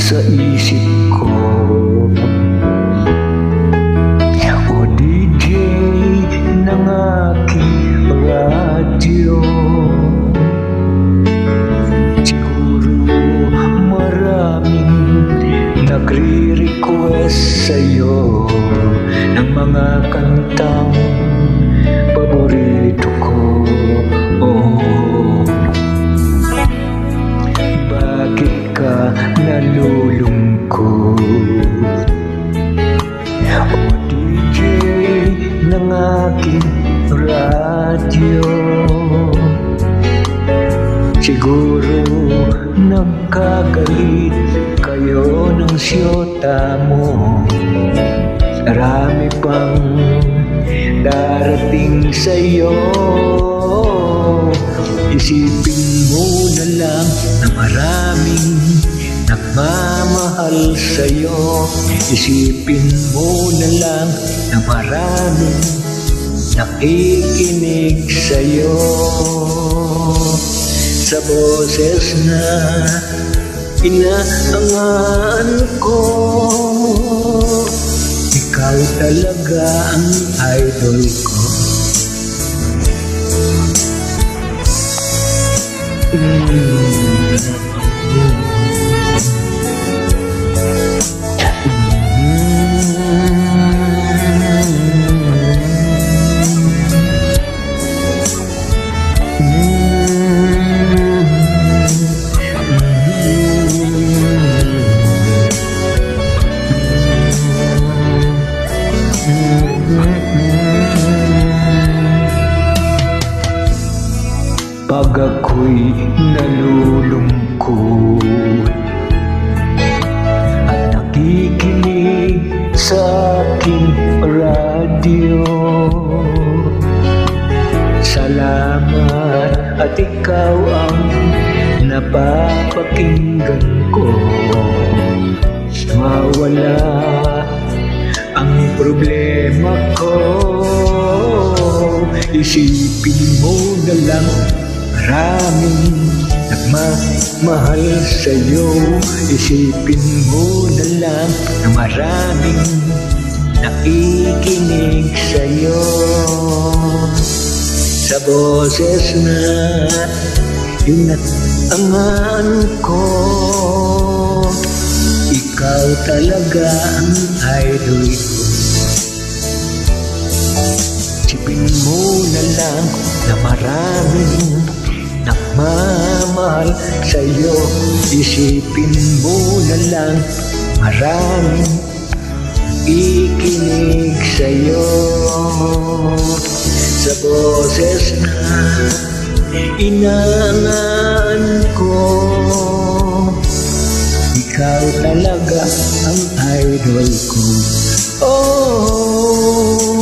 sa isip ko. O DJ ng aking radyo, siguro maraming nagre-request sa'yo ng mga kantang paborito ko. Oh, bakit ka nalulungkot? O DJ ng aking radyo, siguro nagkagalit kayo ng siyota mo. Marami pang darating sa'yo. Isipin mo na lang na maraming nagmamahal sa'yo. Isipin mo na lang na maraming nakikinig sa'yo. Sa boses na inaangan ko, ikaw talaga ang idol ko. Pag ako'y nalulungkot at nakikinig sa aking radyo, salamat at ikaw ang napapakinggan ko. Mawala ang problema ko. Isipin mo na lang maraming nagmamahal sa'yo. Isipin mo na lang na maraming nakikinig sa'yo. Sa boses na inaangan ko, ikaw talaga ang idol ko. Isipin mo na lang na maraming nagmamahal sa'yo. Isipin mo na lang maraming ikinig sa'yo. Sa boses na inaangan ko, ikaw talaga ang idol ko. Oh,